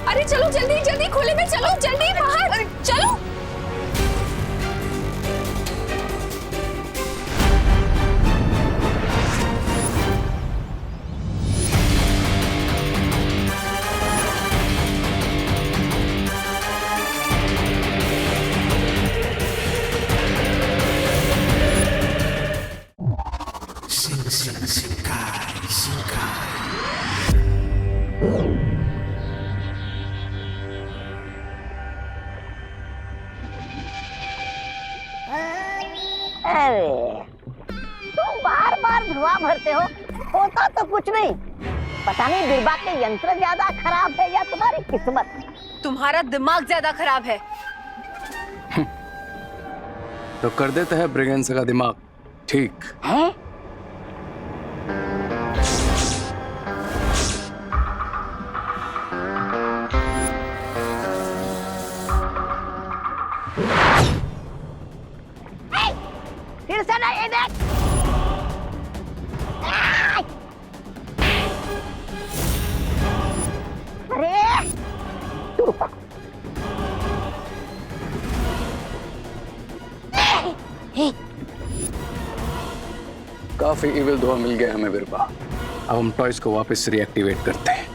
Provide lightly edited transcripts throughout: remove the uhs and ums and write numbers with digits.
अरे चलो जल्दी जल्दी, खुले में चलो, जल्दी बाहर चलो। अरे तुम बार बार धुआं भरते हो, होता तो कुछ नहीं। पता नहीं बिरबा के यंत्र ज्यादा खराब है या तुम्हारी किस्मत। तुम्हारा दिमाग ज्यादा खराब है। तो कर देते हैं ब्रिगेंस का दिमाग ठीक है। फिर से नहीं, देख। अरे रुक। काफी इविल धुआं मिल गया हमें बिरबा। अब हम टॉयज को वापस रिएक्टिवेट करते हैं।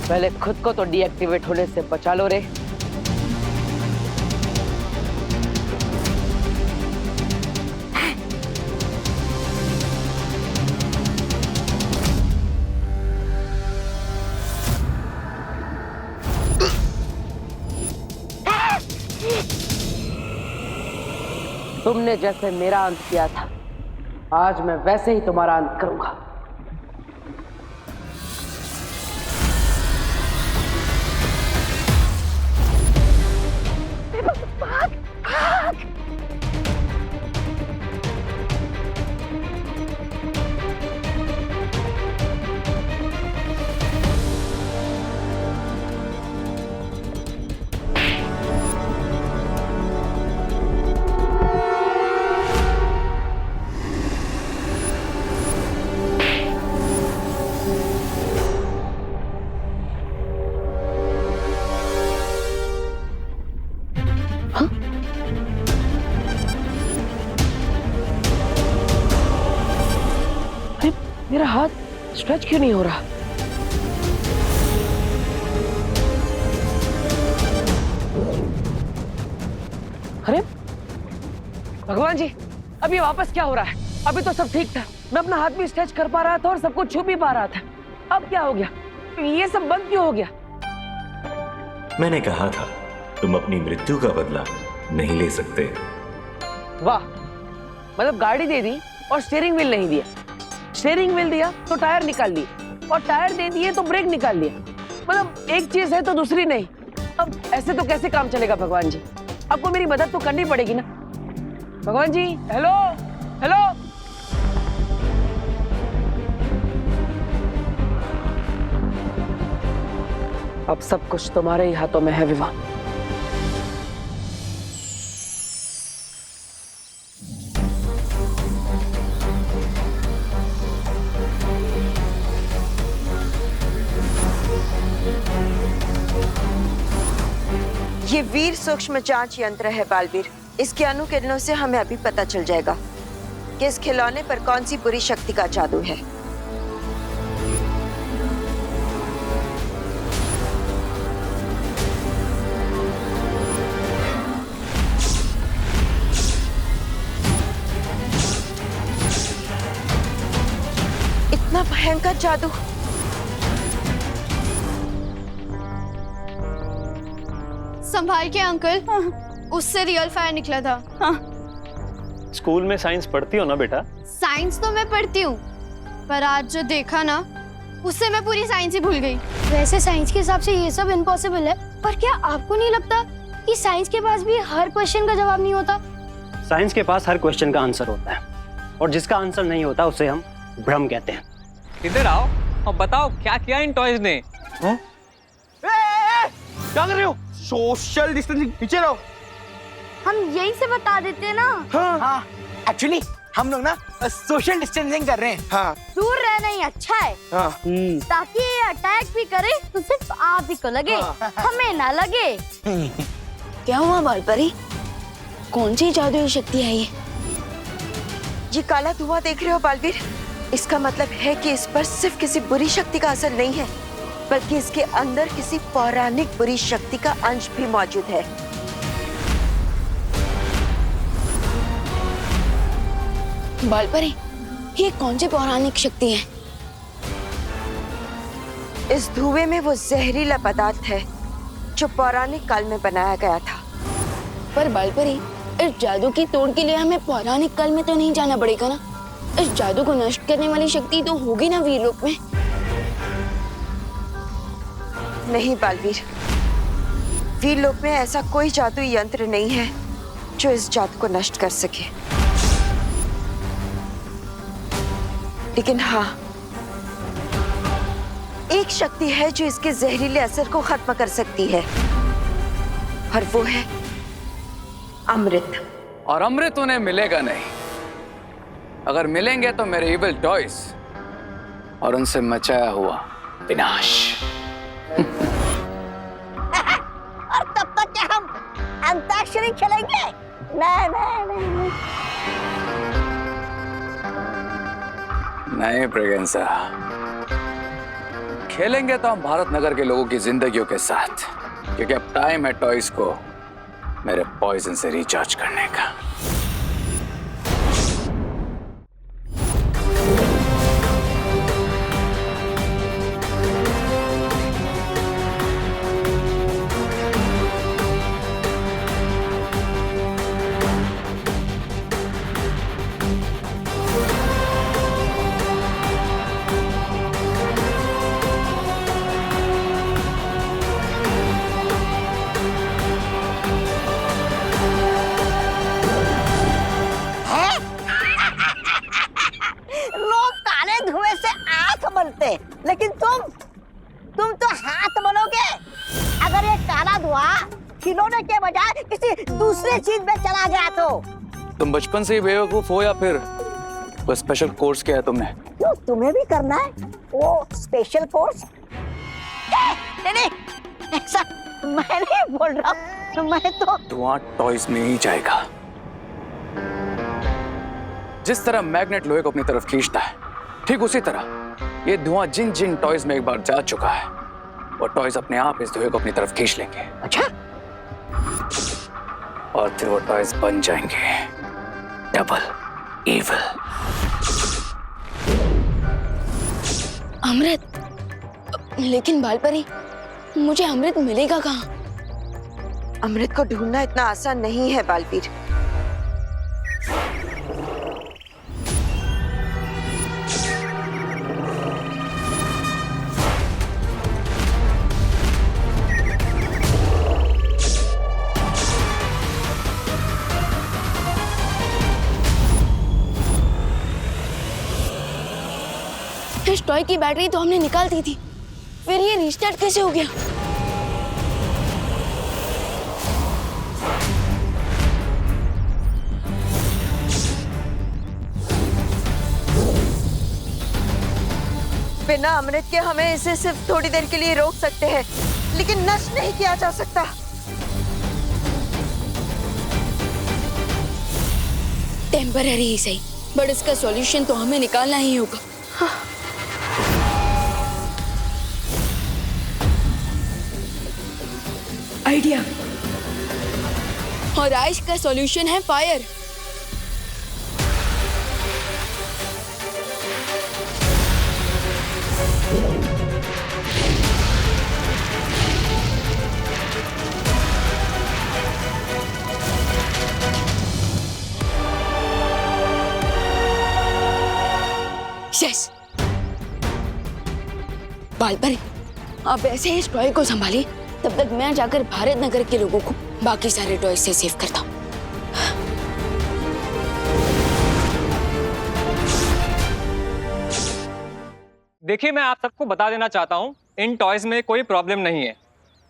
पहले खुद को तो डीएक्टिवेट होने से बचा लो रे। तुमने जैसे मेरा अंत किया था, आज मैं वैसे ही तुम्हारा अंत करूंगा। मेरा हाथ स्ट्रेच क्यों नहीं हो रहा? अरे भगवान जी, अभी वापस क्या हो रहा है? अभी तो सब ठीक था, मैं अपना हाथ भी स्ट्रेच कर पा रहा था और सब कुछ छू भी पा रहा था। अब क्या हो गया? ये सब बंद क्यों हो गया? मैंने कहा था तुम अपनी मृत्यु का बदला नहीं ले सकते। वाह, मतलब गाड़ी दे दी और स्टीयरिंग व्हील नहीं दिया, स्टीयरिंग व्हील दिया तो टायर निकाल लिए, और टायर दे दिए तो ब्रेक निकाल लिया। मतलब एक चीज है तो दूसरी नहीं। अब ऐसे तो कैसे काम चलेगा भगवान जी? आपको मेरी मदद तो करनी पड़ेगी ना भगवान जी। हेलो हेलो, अब सब कुछ तुम्हारे ही हाथों में है विवाह। ये वीर सूक्ष्म जांच यंत्र है बालवीर। इसके अणुकिरणों से हमें अभी पता चल जाएगा कि इस खिलौने पर कौन सी बुरी शक्ति का जादू है। इतना भयंकर जादू। संभाल के अंकल, उससे रियल फायर निकला था। स्कूल में साइंस पढ़ती हो ना बेटा? साइंस तो मैं पढ़ती हूँ, पर आज जो देखा ना, उससे मैं पूरी साइंस ही भूल गई। वैसे साइंस के हिसाब से ये सब इम्पॉसिबल है, पर क्या आपको नहीं लगता कि साइंस के पास भी हर क्वेश्चन का जवाब नहीं होता? साइंस के पास हर क्वेश्चन का आंसर होता है, और जिसका आंसर नहीं होता उसे हम भ्रम कहते हैं। इधर आओ और बताओ क्या किया इन टॉयज ने? क्या कर रहे हो? सोशल डिस्टेंसिंग, पीछे रहो। हम यहीं से बता देते ना। हाँ, एक्चुअली हम लोग ना सोशल डिस्टेंसिंग कर रहे हैं। हाँ दूर रहना ही अच्छा है, हाँ। ताकि ये अटैक भी करे तो सिर्फ आप ही को लगे, हमें ना लगे। क्या हुआ बालपरी? कौन सी जादुई शक्ति है ये काला धुआं देख रहे हो बालवीर? इसका मतलब है कि इस पर सिर्फ किसी बुरी शक्ति का असर नहीं है, बल्कि इसके अंदर किसी पौराणिक बुरी शक्ति का अंश भी मौजूद है। बालपरी, ये कौन सी पौराणिक शक्ति है? इस धुएं में वो जहरीला पदार्थ है जो पौराणिक काल में बनाया गया था। पर बालपरी, इस जादू की तोड़ के लिए हमें पौराणिक काल में तो नहीं जाना पड़ेगा ना? इस जादू को नष्ट करने वाली शक्ति तो होगी ना वीरलोक में? नहीं बालवीर, वीरलोक में ऐसा कोई जादुई यंत्र नहीं है जो इस जादू को नष्ट कर सके। लेकिन हाँ, एक शक्ति है जो इसके जहरीले असर को खत्म कर सकती है, और वो है अमृत। और अमृत उन्हें मिलेगा नहीं। अगर मिलेंगे तो मेरे इविल टॉयज और उनसे मचाया हुआ विनाश। और तब तक क्या हम अंताक्षरी खेलेंगे? नहीं नहीं नहीं नहीं ब्रिगेंसा, खेलेंगे तो हम भारत नगर के लोगों की जिंदगियों के साथ, क्योंकि अब टाइम है टॉयज को मेरे पॉइजन से रिचार्ज करने का। लेकिन तुम तो हाथ बनोगे। अगर ये काला धुआं खिलौने के बजाय किसी दूसरे चीज में चला गया तो? तुम बचपन से ही बेवकूफ हो या फिर वो स्पेशल कोर्स किया है तुमने? क्यों, तुम्हें भी करना है वो स्पेशल कोर्स? नहीं, ऐसा मैं नहीं बोल रहा हूँ, मैं तो धुआं टॉयज में ही जाएगा। जिस तरह मैग्नेट लोहे को अपनी तरफ खींचता है, ठीक उसी तरह ये धुआं जिन जिन टॉयज में एक बार जा चुका है, वो टॉयज अपने आप इस धुएं को अपनी तरफ खींच लेंगे। अच्छा, और फिर वो टॉयज बन जाएंगे डबल इविल। अमृत? लेकिन बालपरी, मुझे अमृत मिलेगा कहाँ? अमृत को ढूंढना इतना आसान नहीं है बालवीर। इस टॉय की बैटरी तो हमने निकाल दी थी, फिर ये रिस्टार्ट कैसे हो गया? बिना अमृत के हमें इसे सिर्फ थोड़ी देर के लिए रोक सकते हैं, लेकिन नष्ट नहीं किया जा सकता। टेम्पररी ही सही, बट इसका सॉल्यूशन तो हमें निकालना ही होगा। आइडिया। और आइस का सॉल्यूशन है फायर। यस। बालपरी, आप ऐसे ही इस टॉय को संभालिए, तब तक मैं जाकर भारत नगर के लोगों को बाकी सारे टॉय से सेव करता हूँ। देखिए, मैं आप सबको बता देना चाहता हूँ, इन टॉयज में कोई प्रॉब्लम नहीं है।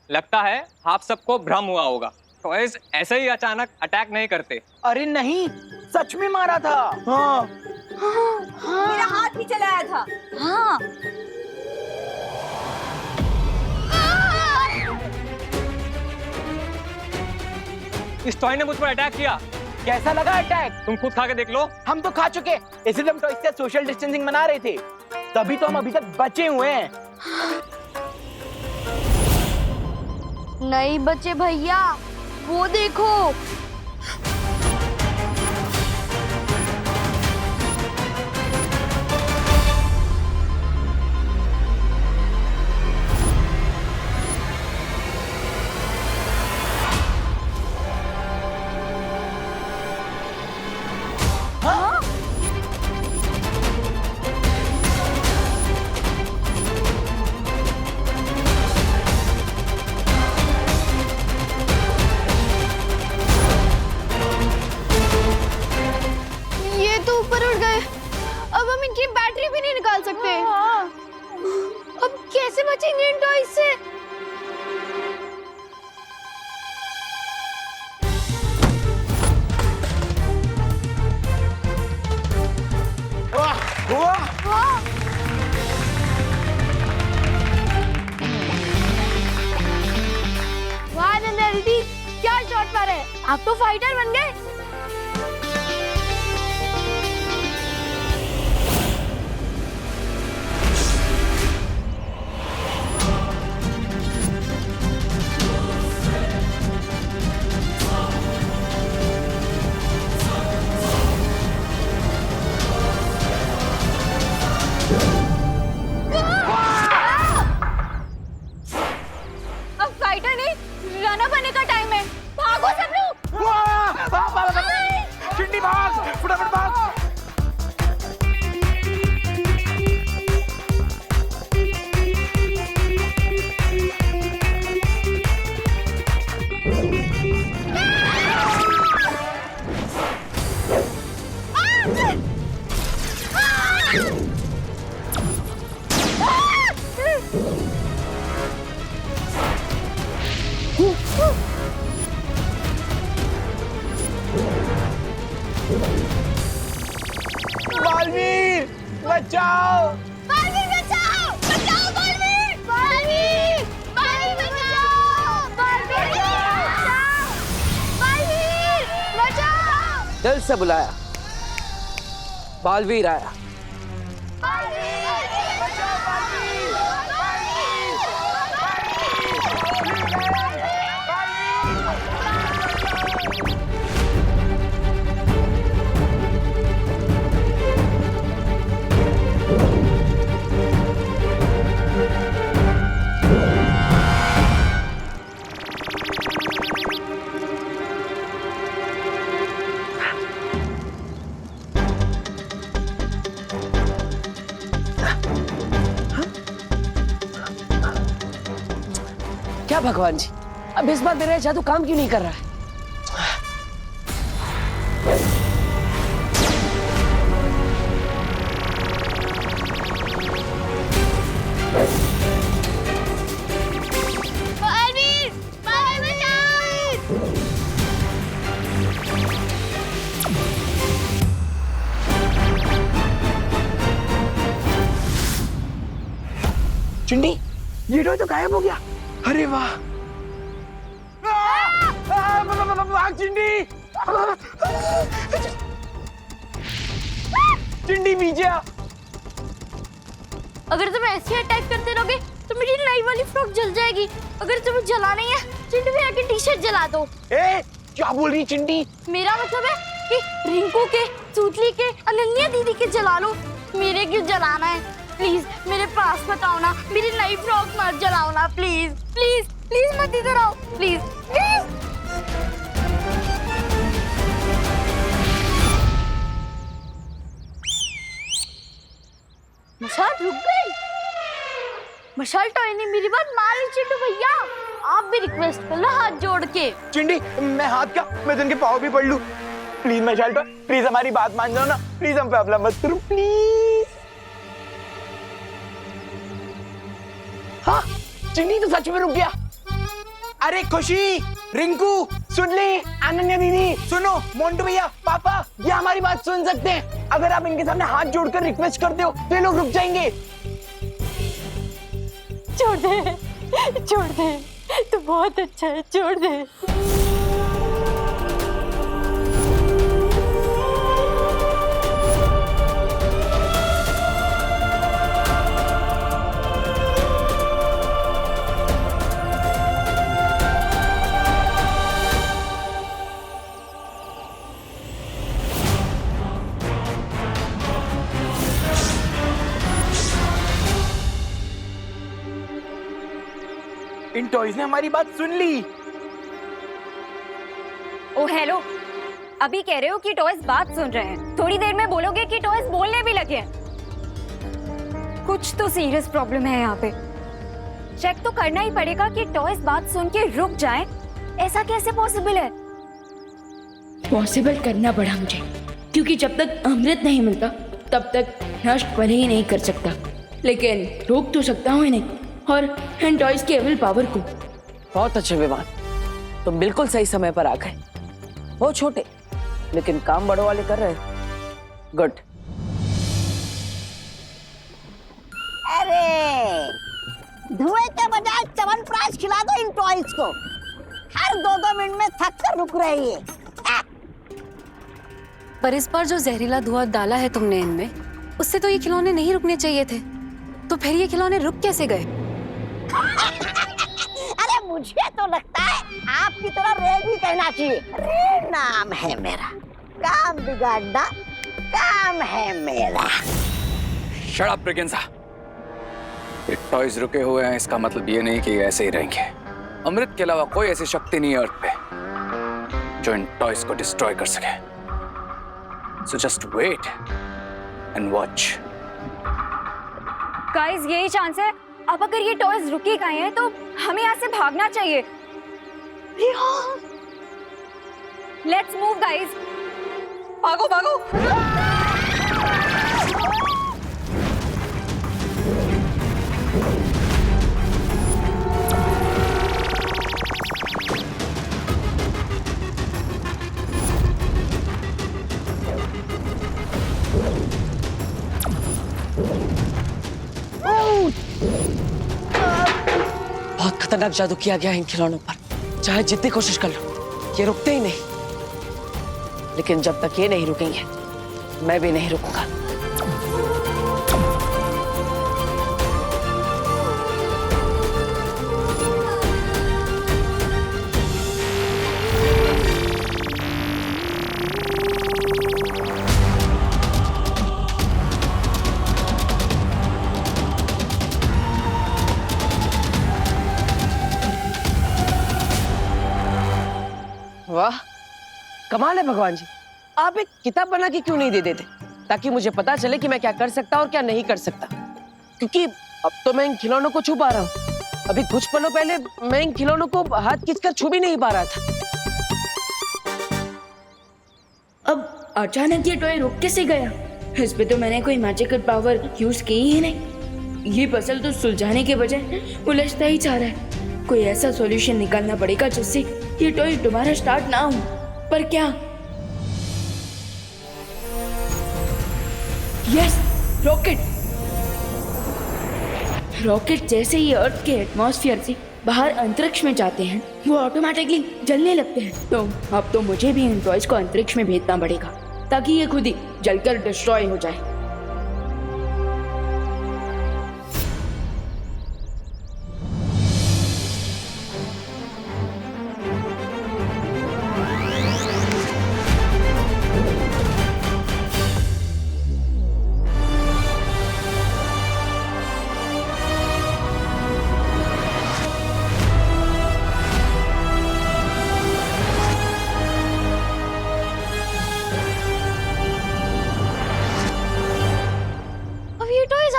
लगता है आप सबको भ्रम हुआ होगा। टॉयज ऐसे ही अचानक अटैक नहीं करते। अरे नहीं, सच में मारा था। हाँ मेरा हाथ भी चलाया था। हाँ इस टॉय ने मुझ पर अटैक किया। कैसा लगा अटैक? तुम खुद खा के देख लो। हम तो खा चुके, इसलिए हम टॉयज से सोशल डिस्टेंसिंग बना रहे थे, तभी तो हम अभी तक बचे हुए हैं। नहीं बचे भैया, वो देखो। ये तो ऊपर उड़ गए। अब हम इनकी बैटरी भी नहीं निकाल सकते। अब कैसे बचेंगे इन टॉयज से? वाह नंदिनी, क्या शॉट मारे! आप तो फाइटर बन गए। अब फाइटर नहीं, रनर बनने का टाइम है। भागो सब लोग। चिंटी भाग, फटाफट भाग। बालवीर बचाओ! बालवीर बचाओ! बचाओ बालवीर! बालवीर! बालवीर बचाओ! बालवीर बचाओ! बालवीर बचाओ! दिल से बुलाया, बालवीर आया। क्या भगवान जी, अब इस बार मेरा जादू काम क्यों नहीं कर रहा है? बालवीर! बालवीर बचाओ! चिंटी, ये टॉय तो गायब हो गया। अरे वाह! भाग चिंटी! चिंटी पीछे आ। अगर तुम ऐसे अटैक करते रहोगे तो मेरी नई वाली फ्रॉक जल जाएगी। अगर तुम्हें जला नहीं है, चिंटू भैया की टी-शर्ट जला दो। ए, क्या बोल रही चिंटी? मेरा मतलब है कि रिंकू के, सूतली के, अनन्या दीदी के जला लो। मेरे क्यों जलाना है? प्लीज मेरे पास मत आओ ना, मेरी नई फ्रॉक मत जलाओ ना, प्लीज प्लीज प्लीज मत इधर आओ, प्लीज प्लीज। मशाल रुक गई। मशाल टॉय ने मेरी बात मान ली। चिंटू भैया आप भी रिक्वेस्ट कर लो हाथ जोड़ के। चिंटी, मैं हाथ क्या, मैं तो उनके पाँव भी पड़ लूं। प्लीज मशाल टॉय, प्लीज हमारी बात मान जाओ ना, प्लीज हम पे हमला मत करो प्लीज। हाँ, चिंटी तो सच में रुक गया। अरे खुशी, रिंकू, सुन ली, अनन्या दीदी, सुनो, मोंटू भैया, पापा, ये हमारी बात सुन सकते हैं। अगर आप इनके सामने हाथ जोड़कर रिक्वेस्ट करते हो तो ये लोग रुक जाएंगे। छोड़ दे, तू बहुत अच्छा है, छोड़ दे। इन टॉयज ने हमारी बात सुन ली। ओ हेलो, अभी कह रहे हो कि टॉयज बात सुन रहे हैं, थोड़ी देर में बोलोगे कि टॉयज बोलने भी लगे हैं। कुछ तो सीरियस प्रॉब्लम है यहाँ पे। चेक तो करना ही पड़ेगा कि टॉयज बात सुन के रुक जाएं। ऐसा कैसे पॉसिबल है? पॉसिबल करना पड़ा मुझे, क्योंकि जब तक अमृत नहीं मिलता तब तक नष्ट भले ही नहीं कर सकता, लेकिन रोक तो सकता हूँ इन्हें और इन टॉयज की विल पावर को। बहुत अच्छे विमान, तुम बिल्कुल सही समय पर आ गए। वो छोटे लेकिन काम बड़ों वाले कर रहे हैं। गुड। अरे धुएं के बजाय च्यवनप्राश खिला दो इन टॉयज को। हर 2-2 मिनट में थक कर रुक रही है। पर इस बार जो जहरीला धुआं डाला है तुमने इनमें, उससे तो ये खिलौने नहीं रुकने चाहिए थे। तो फिर ये खिलौने रुक कैसे गए? अरे मुझे तो लगता है आपकी तरह रे भी कहना चाहिए। रे नाम है मेरा, काम बिगाड़ना काम है मेरा। Shut up Braganza. ये टॉयज रुके हुए हैं, इसका मतलब ये नहीं कि ये ऐसे ही रहेंगे। अमृत के अलावा कोई ऐसी शक्ति नहीं है अर्थ पे जो इन टॉयज को डिस्ट्रॉय कर सके। So just wait and watch. Guys, यही चांस है। अब अगर ये टॉयज रुक ही गए हैं तो हमें यहाँ से भागना चाहिए। Let's move guys. भागो भागो। बहुत खतरनाक जादू किया गया है इन खिलौनों पर। चाहे जितनी कोशिश कर लो, ये रुकते ही नहीं। लेकिन जब तक ये नहीं रुकेंगे, मैं भी नहीं रुकूंगा। वाह, कमाल है भगवान जी। आप एक किताब बना के क्यों नहीं दे देते, ताकि मुझे पता चले कि मैं क्या कर सकता और क्या नहीं कर सकता। क्योंकि अब तो मैं इन खिलौनों को छू पा रहा हूँ। अभी कुछ पलों पहले मैं इन खिलौनों को हाथ खींचकर छू भी नहीं पा रहा था। अब अचानक ये टॉय रुक कैसे गया? इस पे तो मैंने कोई मैजिकल पावर यूज की ही नहीं। ये पजल तो सुलझाने के बजाय उलझता ही जा रहा है। कोई ऐसा सॉल्यूशन निकालना पड़ेगा जिससे ये टॉय दोबारा स्टार्ट ना हो। पर क्या? Yes, rocket. रॉकेट जैसे ही अर्थ के एटमॉस्फेयर से बाहर अंतरिक्ष में जाते हैं, वो ऑटोमेटिकली जलने लगते हैं। तो अब तो मुझे भी इन टॉयज को अंतरिक्ष में भेजना पड़ेगा, ताकि ये खुद ही जलकर डिस्ट्रॉय हो जाए।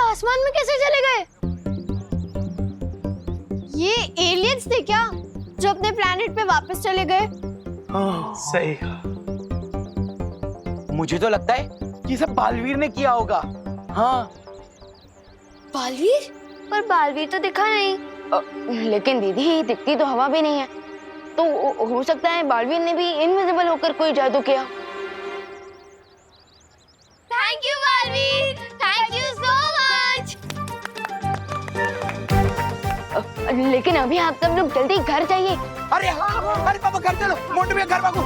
आसमान में कैसे चले गए? ये एलियंस थे क्या जो अपने प्लेनेट पे वापस चले गए? सही। मुझे तो लगता है कि सब बालवीर ने किया होगा। हाँ। बालवीर? पर बालवीर तो दिखा नहीं। लेकिन दीदी दिखती तो हवा भी नहीं है, तो हो सकता है बालवीर ने भी इनविजिबल होकर कोई जादू किया। Thank you Baalveer, thank you so much. लेकिन अभी आप सब लोग जल्दी घर जाइए। अरे हाँ, अरे पापा घर चलो, मोंटू भैया घर भागो।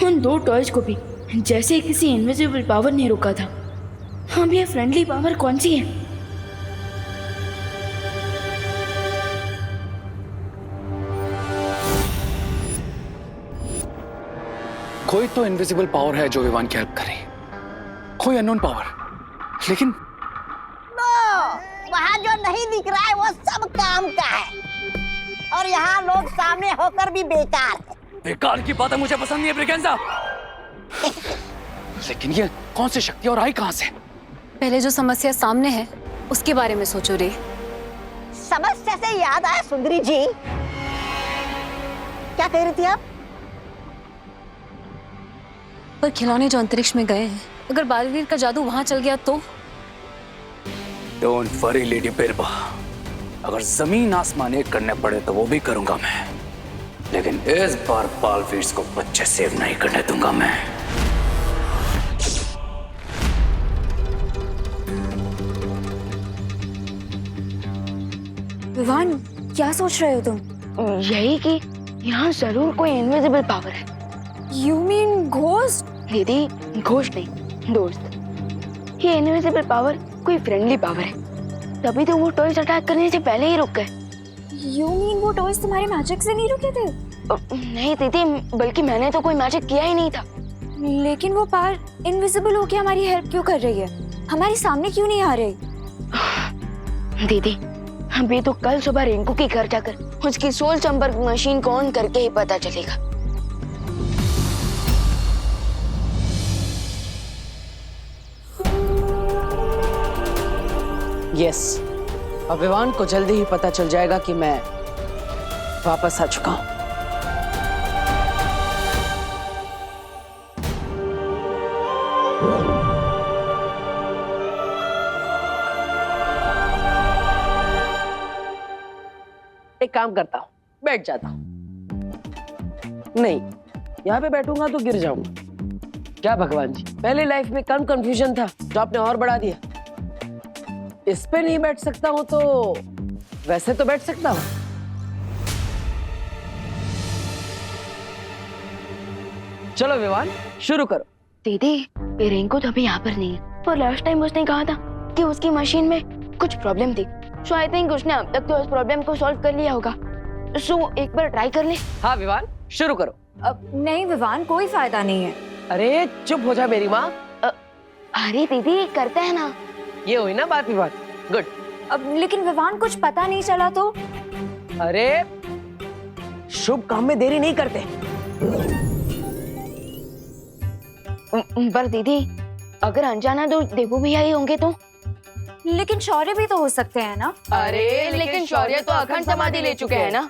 उन दो टॉयज को भी जैसे किसी इनविजिबल पावर ने रोका था। हम ये फ्रेंडली पावर कौन सी है? कोई तो इनविजिबल पावर है जो विवान की हेल्प करे, कोई अननोन पावर, लेकिन नो, वहाँ जो नहीं दिख रहा है वो सब काम का है, और यहाँ लोग सामने होकर भी बेकार है। बेकार की बातें मुझे पसंद नहीं है ब्रिगेंजा। लेकिन ये कौन सी शक्ति और आई कहां से? पहले जो समस्या सामने है उसके बारे में सोचो रे। समस्या से याद आया सुंदरी जी, क्या कह रही थी आप? पर खिलौने जो अंतरिक्ष में गए हैं, अगर बालवीर का जादू वहां चल गया तो? डोंट वरी लेडी बिरबा, अगर जमीन आसमान एक करने पड़े तो वो भी करूंगा मैं, लेकिन इस बार बालवीर को बच्चे सेव नहीं करने दूंगा मैं। विवान, क्या सोच रहे हो तुम? यही कि यहाँ जरूर कोई इनविजिबल पावर है। You mean ghost? दीदी, घोस्ट नहीं, दोस्त। ये इनविजिबल पावर कोई फ्रेंडली पावर है, तभी तो वो टॉयज अटैक करने से पहले ही रुक गए। यू मीन वो टॉयज तुम्हारे मैजिक से नहीं रुके थे? नहीं दीदी, बल्कि मैंने तो कोई मैजिक किया ही नहीं था। लेकिन वो पावर इनविजिबल होके हमारी हेल्प क्यों कर रही है? हमारे सामने क्यों नहीं आ रही? दीदी, अभी तो कल सुबह रिंकू के घर जाकर उसकी सोल संपर्क मशीन को ऑन करके ही पता चलेगा। यस, अब विवान को जल्दी ही पता चल जाएगा कि मैं वापस आ चुका हूं। एक काम करता हूं, बैठ जाता हूं। नहीं, यहाँ पे बैठूंगा तो गिर जाऊंगा। क्या भगवान जी, पहले लाइफ में कम कंफ्यूजन था जो आपने और बढ़ा दिया। इस पे नहीं बैठ सकता हूं तो वैसे तो बैठ सकता हूं। चलो विवान, शुरू करो। दीदी, रिंकू तो अभी यहाँ पर नहीं है, पर लास्ट टाइम उसने कहा था कि उसकी मशीन में कुछ प्रॉब्लम थी। सो आई थिंक उसने अब तक तो उस प्रॉब्लम को सॉल्व कर लिया होगा। सो एक बार ट्राई कर ले। हाँ विवान, शुरू करो। अब नहीं विवान, कोई फायदा नहीं है। अरे चुप हो जा मेरी माँ। अरे दीदी, करते हैं ना। ये हुई ना बात विवान, गुड। अब लेकिन विवान कुछ पता नहीं चला तो? अरे शुभ काम में देरी नहीं करते। पर दीदी, अगर अनजाना तो देवू भैया ही होंगे तो? लेकिन शौर्य भी तो हो सकते हैं ना? अरे लेकिन शौर्य तो अखंड समाधि ले चुके हैं ना।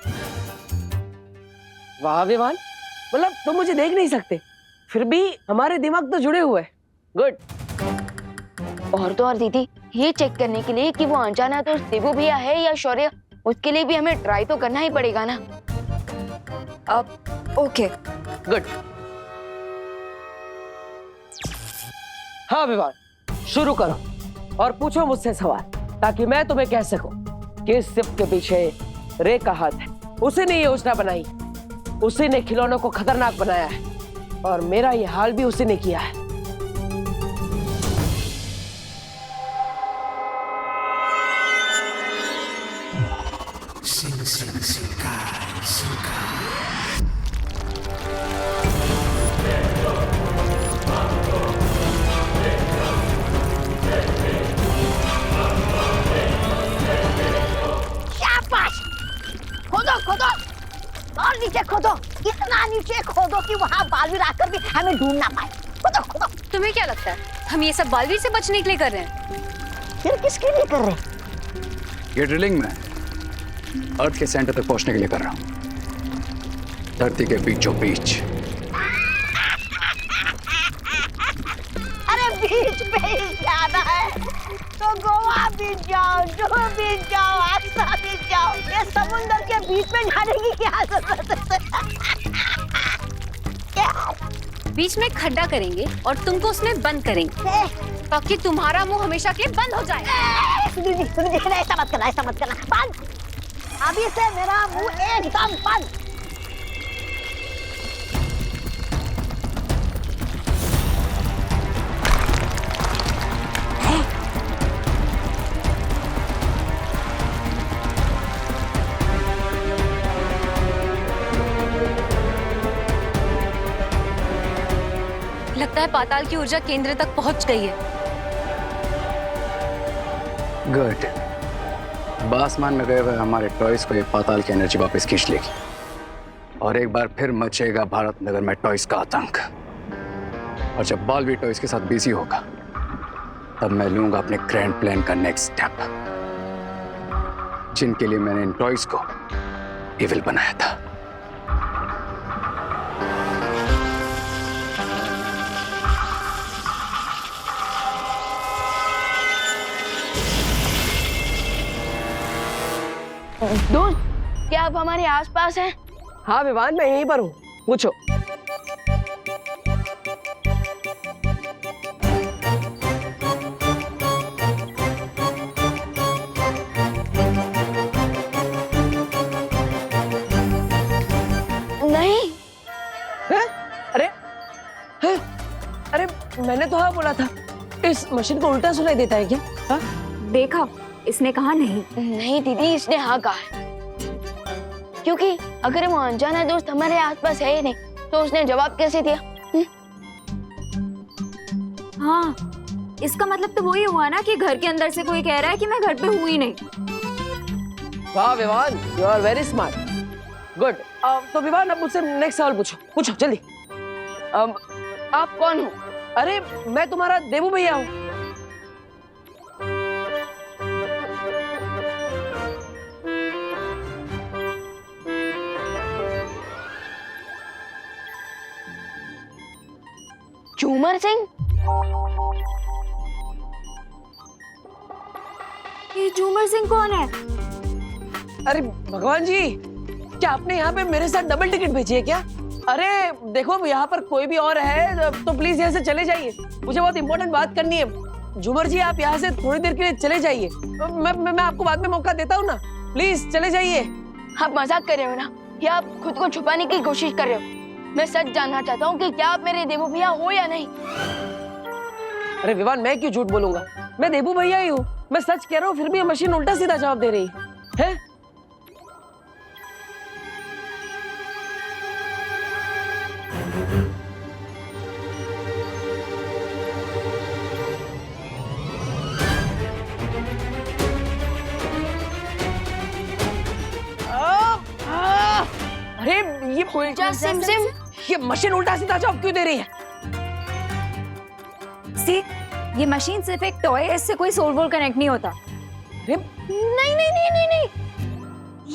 वाह विवान, मतलब तुम मुझे देख नहीं सकते, फिर भी हमारे दिमाग तो जुड़े हुए हैं। गुड। और तो और दीदी, ये चेक करने के लिए कि वो अनजाना तो देवू भैया है या शौर्य, उसके लिए भी हमें ट्राई तो करना ही पड़ेगा ना। अब ओके, गुड। हाँ विवान, शुरू करो और पूछो मुझसे सवाल, ताकि मैं तुम्हें कह सकूं कि इस सिर्फ के पीछे रे का हाथ है। उसी ने ये योजना बनाई, उसी ने खिलौनों को खतरनाक बनाया है, और मेरा ये हाल भी उसी ने किया है। खोदो खोदो और नीचे खोदो, इतना नीचे खोदो कि वहाँ बालवीर आकर भी हमें ढूंढ ना पाए। खोदो खोदो। तुम्हें क्या लगता है हम ये सब बालवीर से बचने के लिए कर रहे हैं? फिर किसके लिए कर रहे हैं? ये ड्रिलिंग में अर्थ के सेंटर तक पहुंचने के लिए कर रहा हूं, धरती के बीचों बीच। अरे बीच पे ही क्या जाना है तो गोवा बीच जाओ, जुहू बीच जाओ, आगरा बीच जाओ। ये समुंदर के बीच में जाने की क्या जरूरत है? क्या? बीच में खड्डा करेंगे और तुमको उसमें बंद करेंगे ताकि तुम्हारा मुंह हमेशा के बंद हो जाए। ऐसा मत करना, ऐसा मत करना। बंद, अभी से मेरा मुंह एकदम बंद। लगता है पाताल की ऊर्जा केंद्र तक पहुंच गई है। गुड। आसमान में गए हुए हमारे टॉयज को ये पाताल की एनर्जी वापस खींच लेगी और एक बार फिर मचेगा भारत नगर में टॉयज का आतंक। और जब बॉल भी टॉयज के साथ बिजी होगा तब मैं लूंगा अपने ग्रैंड प्लान का नेक्स्ट स्टेप, जिनके लिए मैंने इन टॉयज को इविल बनाया था। दोस्त, क्या आप हमारे आसपास हैं? हाँ विवान, मैं यहीं पर हूँ, पूछो। नहीं। है? अरे है? अरे मैंने तो हाँ बोला था। इस मशीन को उल्टा सुनाई देता है क्या? हाँ? देखा, इसने कहा नहीं। नहीं दीदी, इसने हाँ कहा है। क्योंकि अगर वो अनजाना दोस्त हमारे आसपास है ही नहीं तो उसने जवाब कैसे दिया? हाँ, इसका मतलब तो वही हुआ ना कि घर के अंदर से कोई कह रहा है कि मैं घर पे हूँ ही नहीं। वाह Vivaan, you are very smart. Good. तो विवान, अब मुझसे नेक्स्ट सवाल पूछो, पूछो जल्दी। आप कौन हो? अरे मैं तुम्हारा देवू भैया हूँ। झूमर सिंह? ये झूमर सिंह कौन है? अरे भगवान जी, क्या आपने यहाँ पे मेरे साथ डबल टिकट भेजी है क्या? अरे देखो, यहाँ पर कोई भी और है तो प्लीज यहाँ से चले जाइए, मुझे बहुत इंपॉर्टेंट बात करनी है। झूमर जी, आप यहाँ से थोड़ी देर के लिए चले जाइए। मैं आपको बाद में मौका देता हूँ ना, प्लीज चले जाइए। आप मजाक कर रहे हो ना, या आप खुद को छुपाने की कोशिश कर रहे हो? मैं सच जानना चाहता हूँ कि क्या आप मेरे देवू भैया हो या नहीं। अरे विवान, मैं क्यों झूठ बोलूंगा? मैं देवू भैया ही हूँ, मैं सच कह रहा हूँ, फिर भी ये मशीन उल्टा सीधा जवाब दे रही है। अरे ये उल्टा सिम, ये मशीन उल्टा सीधा जवाब क्यों दे रही है? सी, ये मशीन सिर्फ एक टॉय है, इससे कोई सोल वोल कनेक्ट नहीं होता। अरे नहीं नहीं नहीं नहीं नहीं,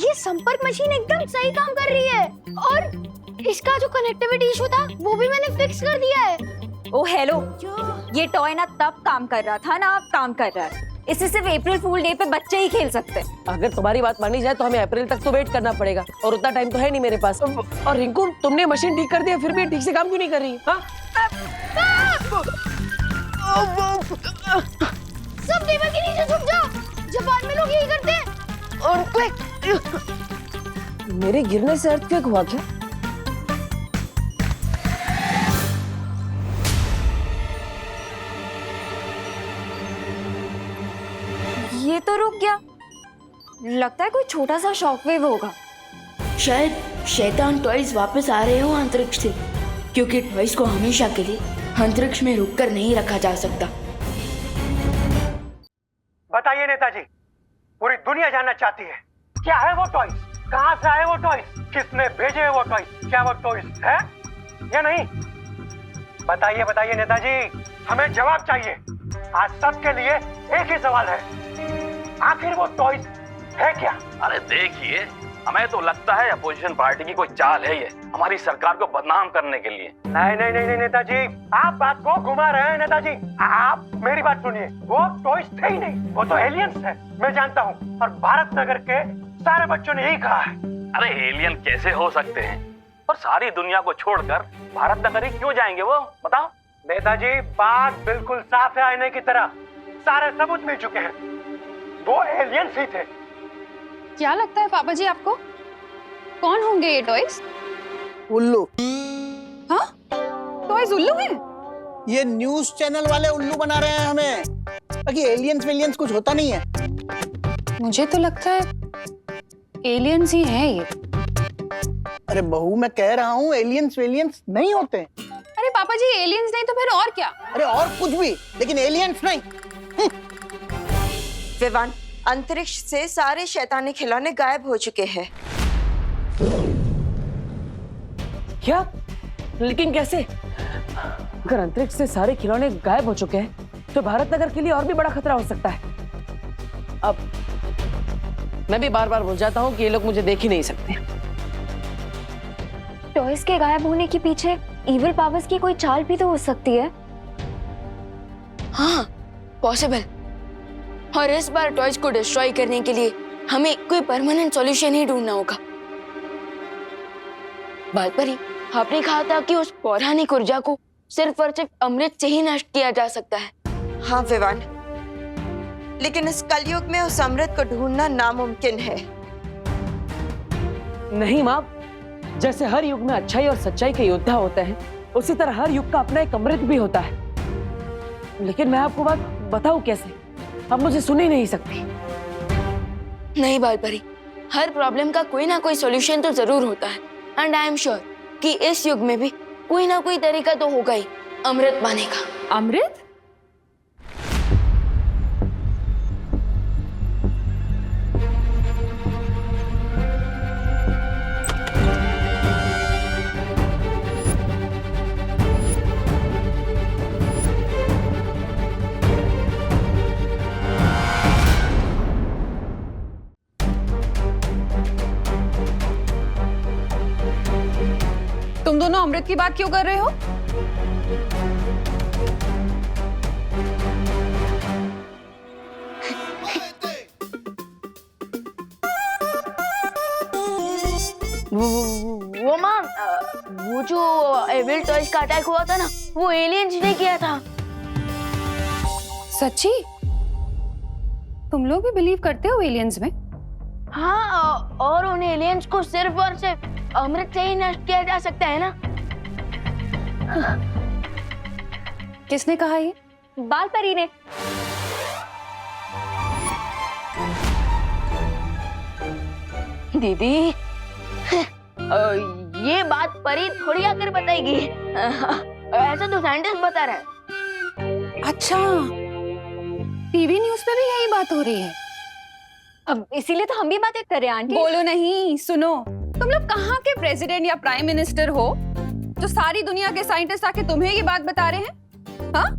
ये संपर्क मशीन एकदम सही काम कर रही है और इसका जो कनेक्टिविटी इशू था वो भी मैंने फिक्स कर दिया है। ओ हेलो, ये टॉय ना तब काम कर रहा था ना अब काम कर रहा है। इसे सिर्फ अप्रैल फूल डे पे बच्चे ही खेल सकते हैं। अगर तुम्हारी बात मानी जाए तो हमें अप्रैल तक तो वेट करना पड़ेगा और उतना टाइम तो है नहीं मेरे पास। और रिंकू, तुमने मशीन ठीक कर दिया फिर भी ठीक से काम क्यों नहीं कर रही? हाँ? सब टेबल के नीचे छुप जाओ, जापान में लोग यही करते हैं। मेरे गिरने से अर्थक्वेक हुआ क्या? ये तो रुक गया, लगता है कोई छोटा सा शॉकवेव होगा। शायद शैतान टॉयज वापस आ रहे हो अंतरिक्ष से, क्योंकि टॉयज को हमेशा के लिए अंतरिक्ष में रुककर नहीं रखा जा सकता। बताइए नेताजी, पूरी दुनिया जानना चाहती है, क्या है वो टॉयज, कहां से आए वो टॉयज, किसने भेजे हैं वो टॉयज, क्या वो टॉयज है या नहीं? बताइए बताइए नेताजी, हमें जवाब चाहिए। आज सबके लिए एक ही सवाल है, आखिर वो टॉयज है क्या? अरे देखिए, हमें तो लगता है अपोजिशन पार्टी की कोई चाल है ये, हमारी सरकार को बदनाम करने के लिए। नहीं नहीं नहीं नहीं नेताजी, आप बात को घुमा रहे हैं नेताजी। आप मेरी बात सुनिए, वो टॉयज थे ही नहीं, वो तो एलियंस है, मैं जानता हूँ। और भारत नगर के सारे बच्चों ने यही कहा है। अरे एलियन कैसे हो सकते हैं, और सारी दुनिया को छोड़कर भारत नगर ही क्यों जाएंगे वो, बताओ। नेताजी बात बिल्कुल साफ है, आईने की तरह, सारे सबूत मिल चुके हैं, वो एलियंस ही थे। क्या लगता है पापा जी आपको, कौन होंगे ये टॉयज? उल्लू। हाँ, टॉयज उल्लू हैं? ये न्यूज चैनल वाले उल्लू बना रहे हैं हमें, बाकी एलियंस वेलियंस कुछ होता नहीं है। मुझे तो लगता है एलियंस ही हैं ये। अरे बहू, मैं कह रहा हूँ एलियंस वेलियंस नहीं होते। अरे पापा जी, एलियंस नहीं तो फिर और क्या? अरे और कुछ भी, लेकिन एलियंस नहीं। विवान, अंतरिक्ष से सारे शैतानी खिलौने गायब हो चुके हैं। क्या? लेकिन कैसे? अगर अंतरिक्ष से सारे खिलौने गायब हो चुके हैं तो भारत नगर के लिए और भी बड़ा खतरा हो सकता है। अब मैं भी बार बार भूल जाता हूँ कि ये लोग मुझे देख ही नहीं सकते। टॉयज के गायब होने के पीछे इविल पावर्स की कोई चाल भी तो हो सकती है। हाँ, पॉसिबल। और इस बार टॉयज को डिस्ट्रॉय करने के लिए हमें कोई परमानेंट सॉल्यूशन ही ढूंढना होगा। बात परी, आपने कहा था कि उस पौराणिक ऊर्जा को सिर्फ और सिर्फ अमृत से ही नष्ट किया जा सकता है। हाँ विवान, लेकिन इस कलयुग में उस अमृत को ढूंढना नामुमकिन है। नहीं माँ, जैसे हर युग में अच्छाई और सच्चाई के योद्धा होते हैं, उसी तरह हर युग का अपना एक अमृत भी होता है। लेकिन मैं आपको बात बताऊं कैसे? आप मुझे सुन ही नहीं सकती। नहीं बालपरी, हर प्रॉब्लम का कोई ना कोई सॉल्यूशन तो जरूर होता है। एंड आई एम श्योर कि इस युग में भी कोई ना कोई तरीका तो होगा ही अमृत पाने का। अमृत? तुम दोनों अमृत की बात क्यों कर रहे हो? वो माँ, वो जो एविल टॉयज का अटैक हुआ था ना, वो एलियंस ने किया था। सच्ची? तुम लोग भी बिलीव करते हो एलियंस में? हाँ, और उन एलियंस को सिर्फ और सिर्फ अमृत से ही नष्ट किया जा सकता है ना। किसने कहा ये? बालपरी ने। दीदी, ये बात परी थोड़ी आकर बताएगी। ऐसा तो साइंटिस्ट बता रहा है। अच्छा, टीवी न्यूज़ पे भी यही बात हो रही है। अब इसीलिए तो हम भी बातें कर रहे हैं आंटी। बोलो नहीं, सुनो। तुम लोग कहाँ के प्रेसिडेंट या प्राइम मिनिस्टर हो जो सारी दुनिया के साइंटिस्ट आके तुम्हें ये बात बता रहे हैं? हाँ?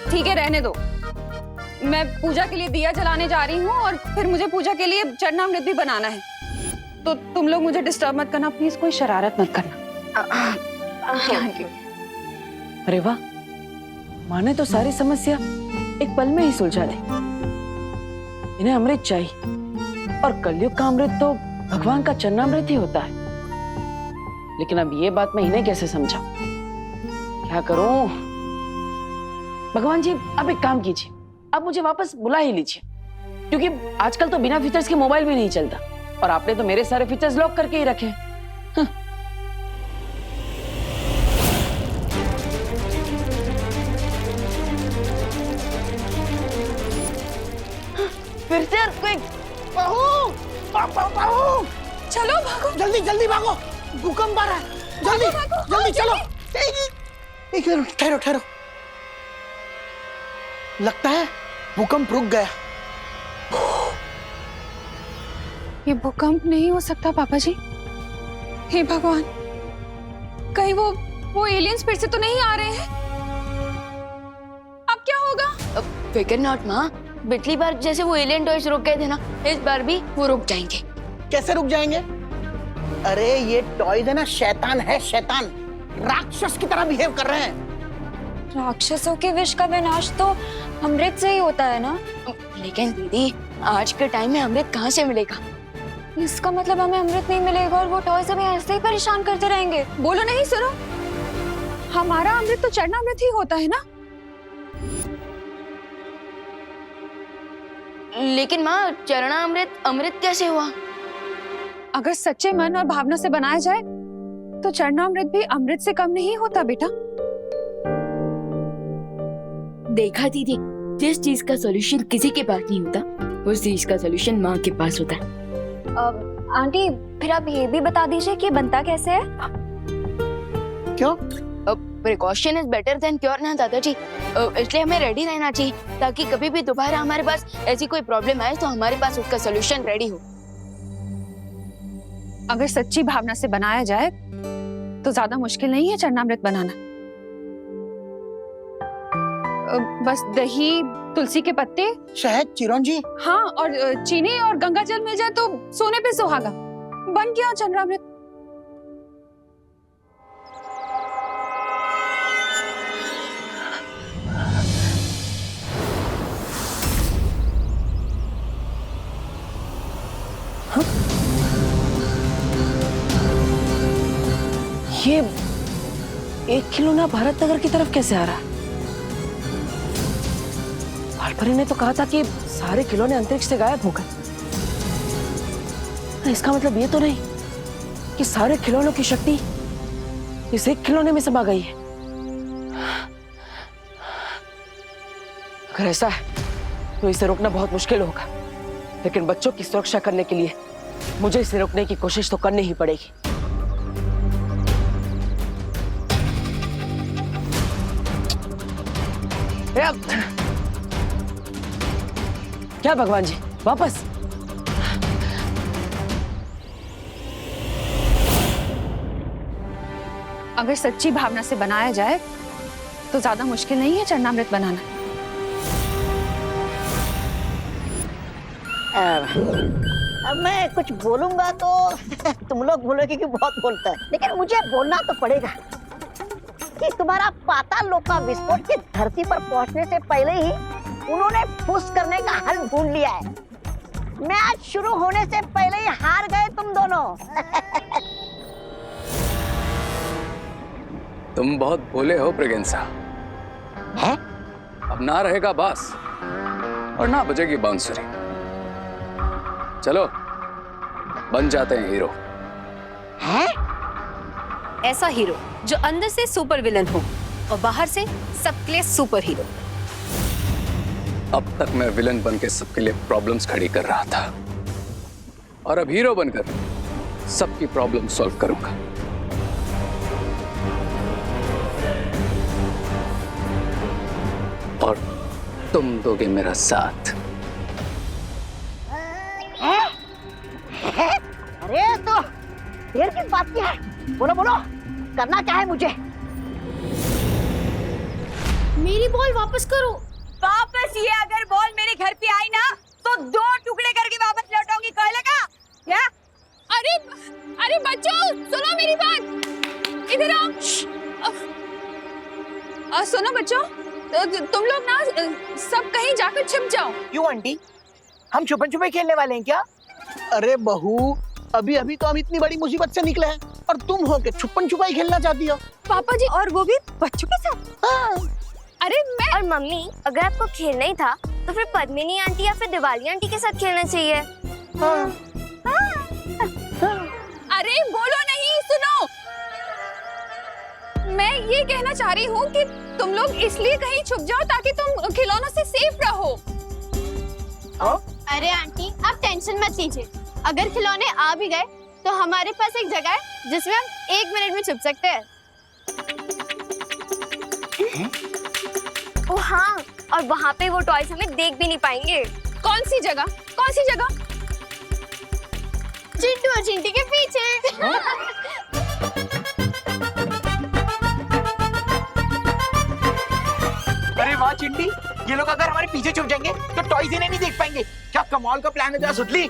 ठीक है, रहने दो। मैं पूजा के लिए दिया जलाने जा रही हूँ और फिर मुझे पूजा के लिए चरणामृत भी बनाना है, तो तुम लोग मुझे डिस्टर्ब मत करना प्लीज, कोई शरारत मत करना। अरे वाह, माँ ने तो सारी समस्या एक पल में ही सुलझा दी। इन्हें अमृत चाहिए, और कलयुग का अमृत तो भगवान का चरणामृत ही होता है। लेकिन अब ये बात मैं इन्हें कैसे समझाऊं? क्या करूं? भगवान जी, अब एक काम कीजिए, अब मुझे वापस बुला ही लीजिए, क्योंकि आजकल तो बिना फीचर्स के मोबाइल भी नहीं चलता, और आपने तो मेरे सारे फीचर्स लॉक करके ही रखे। फिर से earthquake। बहू, बहू, चलो भागो, जल्दी जल्दी भागो, भूकंप आ रहा है, जल्दी जल्दी चलो। एक मिनट, ठहरो ठहरो, लगता है भूकंप रुक गया। ये भूकंप नहीं हो सकता पापा जी। हे भगवान, कहीं वो एलियंस फिर से तो नहीं आ रहे हैं? फिकर नॉट माँ, पिछली बार जैसे वो एलियन टॉयज रुक गए थे ना, इस बार भी वो रुक जाएंगे। कैसे रुक जाएंगे? अरे ये टॉयज है ना, शैतान है, शैतान राक्षस की तरह बिहेव कर रहे हैं। राक्षसों के विष का विनाश तो अमृत से ही होता है ना। लेकिन दीदी आज के टाइम में अमृत कहाँ से मिलेगा? इसका मतलब हमें अमृत नहीं मिलेगा और वो टॉयज हमें ऐसे ही परेशान करते रहेंगे। बोलो नहीं, सुनो, हमारा अमृत तो चरणामृत ही होता है ना। लेकिन माँ चरणामृत अमृत कैसे हुआ? अगर सच्चे मन और भावना से बनाया जाए तो चरणामृत भी अमृत से कम नहीं होता बेटा। देखा दीदी, जिस चीज का सॉल्यूशन किसी के पास नहीं होता, उस चीज का सॉल्यूशन माँ के पास होता है। आंटी फिर आप ये भी बता दीजिए कि बनता कैसे है। क्यों? Precaution is better than cure ना दादा जी, इसलिए हमें रेडी रहना चाहिए ताकि कभी भी दोबारा हमारे पास ऐसी कोई प्रॉब्लम आए तो हमारे पास उसका सॉल्यूशन रेडी हो। अगर सच्ची भावना से बनाया जाए तो ज्यादा मुश्किल नहीं है चरणामृत बनाना। बस दही, तुलसी के पत्ते, शहद, चिरौंजी, हाँ, और चीनी और गंगा जल मिल जाए तो सोने पे सुहागा, बन गया चरणामृत। ये एक खिलौना भारत नगर की तरफ कैसे आ रहा है? बालपरी ने तो कहा था कि सारे खिलौने अंतरिक्ष से गायब हो गए। इसका मतलब ये तो नहीं कि सारे खिलौनों की शक्ति इस एक खिलौने में समा गई है। अगर ऐसा है तो इसे रोकना बहुत मुश्किल होगा, लेकिन बच्चों की सुरक्षा करने के लिए मुझे इसे रोकने की कोशिश तो करनी ही पड़ेगी। क्या भगवान जी, वापस? अगर सच्ची भावना से बनाया जाए तो ज्यादा मुश्किल नहीं है चरणामृत बनाना। अब मैं कुछ बोलूंगा तो तुम लोग बोलोगे कि बहुत बोलता है, लेकिन मुझे बोलना तो पड़ेगा कि तुम्हारा पाताल लोक का विस्फोट की धरती पर पहुंचने से पहले ही उन्होंने फुस करने का हल ढूंढ लिया है। मैच शुरू होने से पहले ही हार गए तुम दोनों। तुम बहुत भोले हो ब्रिगेंसा। है? अब ना रहेगा बास और ना बजेगी बांसुरी। चलो बन जाते हैं हीरो। है? ऐसा हीरो जो अंदर से सुपर विलन हो और बाहर से सबके लिए सुपर हीरो। अब तक मैं विलन बन के सबके लिए प्रॉब्लम्स खड़ी कर रहा था और अब हीरो बनकर सबकी प्रॉब्लम सॉल्व करूंगा। और तुम दोगे मेरा साथ। अरे तो देर किस बात की है? बोलो बोलो, करना क्या है मुझे? मेरी बॉल वापस करो। वापस ये अगर बॉल मेरे घर पे आई ना तो 2 टुकड़े करके वापस लौटाऊंगी, कह लेगा क्या? अरे अरे बच्चों सुनो मेरी बात, इधर आओ। सुनो बच्चों, तुम लोग ना सब कहीं जाकर छिप जाओ। क्यों आंटी, हम छुपन छुपाई खेलने वाले हैं क्या? अरे बहू, अभी अभी तो हम इतनी बड़ी मुसीबत से निकले हैं और तुम हो के छुपन छुपाई खेलना चाहती हो? पापा जी, और वो भी बच्चों के साथ? हाँ। अरे मैं और मम्मी, अगर आपको खेलना ही था तो फिर पद्मिनी आंटी या फिर दिवाली आंटी के साथ खेलना चाहिए। अरे बोलो नहीं, सुनो, मैं ये कहना चाह रही हूँ कि तुम लोग इसलिए कहीं छुप जाओ ताकि तुम खिलौनों से सेफ रहो। अरे आंटी आप टेंशन मत लीजिए, अगर खिलौने आ भी गए तो हमारे पास एक जगह है जिसमें हम 1 मिनट में छुप सकते हैं। ओ हाँ, और वहाँ पे वो टॉयज हमें देख भी नहीं पाएंगे। कौन सी जगह? कौन सी जगह? चिंटू और चिंटी के पीछे। अरे वाह चिंटी, ये लोग अगर हमारे पीछे छुप जाएंगे तो टॉयज इन्हें नहीं देख पाएंगे। क्या कमाल का प्लान है तेरा सुतली।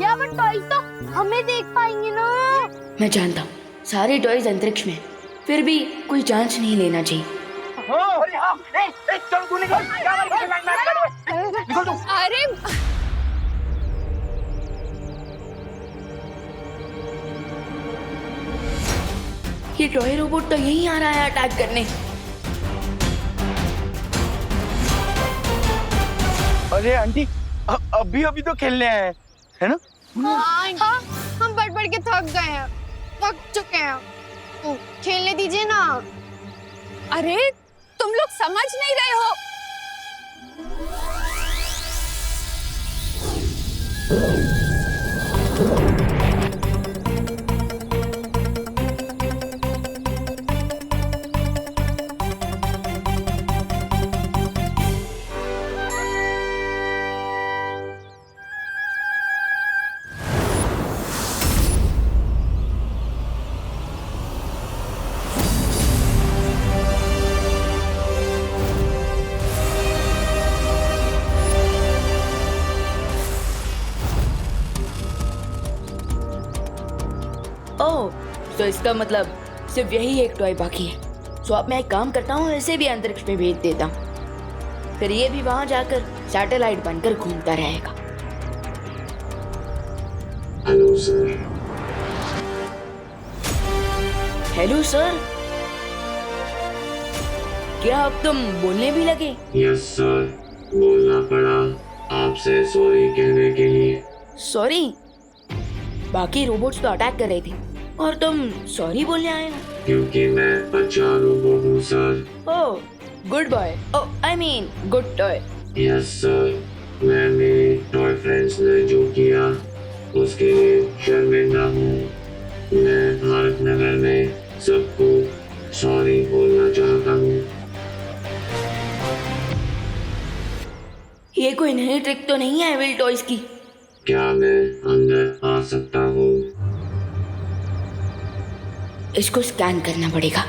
या बट टॉयज तो हमें देख पाएंगे ना। मैं जानता हूँ सारे टॉयज अंतरिक्ष में, फिर भी कोई चांस नहीं लेना चाहिए। अरे हाँ, चल तू निकल, निकल तू। अरे ये टॉय रोबोट तो यहीं आ रहा है अटैक करने। अरे आंटी, अभी अभी तो खेलने आए हैं, है ना? हाँ, हम बढ़ बढ़ के थक गए हैं, थक चुके हैं। तो खेलने दीजिए ना। अरे तुम लोग समझ नहीं रहे हो। ओह, तो इसका मतलब सिर्फ यही एक टॉय बाकी है। सो अब मैं एक काम करता हूँ, इसे भी अंतरिक्ष में भेज देता हूँ, फिर ये भी वहां जाकर सैटेलाइट बनकर घूमता रहेगा। Hello sir. हेलो सर, क्या अब तुम बोलने भी लगे? यस सर, बोलना पड़ा आपसे सॉरी कहने के लिए। सॉरी? बाकी रोबोट्स तो अटैक कर रहे थे और तुम सॉरी बोलने आए हो? क्योंकि मैं अच्छा रोबोट हूँ sir. Oh, good boy. Oh, I mean good toy. Yes sir, मैं मेरे टॉय फ्रेंड्स ने जो किया उसके लिए शर्मिंदा हूँ। मैं भारत नगर में सबको सॉरी बोलना चाहता हूँ। ये कोई नई ट्रिक तो नहीं है एविल टॉयज की? क्या मैं अंदर आ सकता हूँ? इसको स्कैन करना पड़ेगा।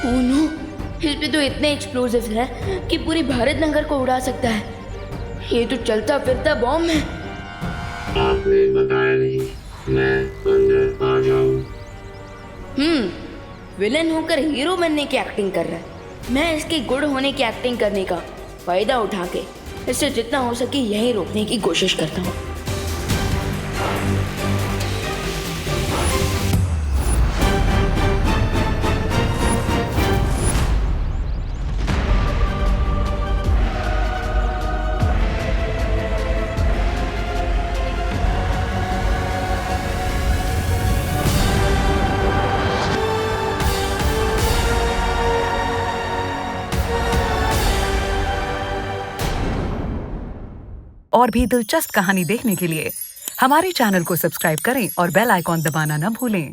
ओह नो, इस पे तो इतने एक्सप्लोजिव्स हैं कि पूरी भारत नगर को उड़ा सकता है। ये तो चलता फिरता बॉम्ब है। आपने बताया नहीं, मैं अंदर आ जाऊं? विलन होकर हीरो बनने की एक्टिंग कर रहा है। मैं इसके गुड होने की एक्टिंग करने का फायदा उठा के इससे जितना हो सके यही रोकने की कोशिश करता हूँ। और भी दिलचस्प कहानी देखने के लिए हमारे चैनल को सब्सक्राइब करें और बेल आइकॉन दबाना न भूलें।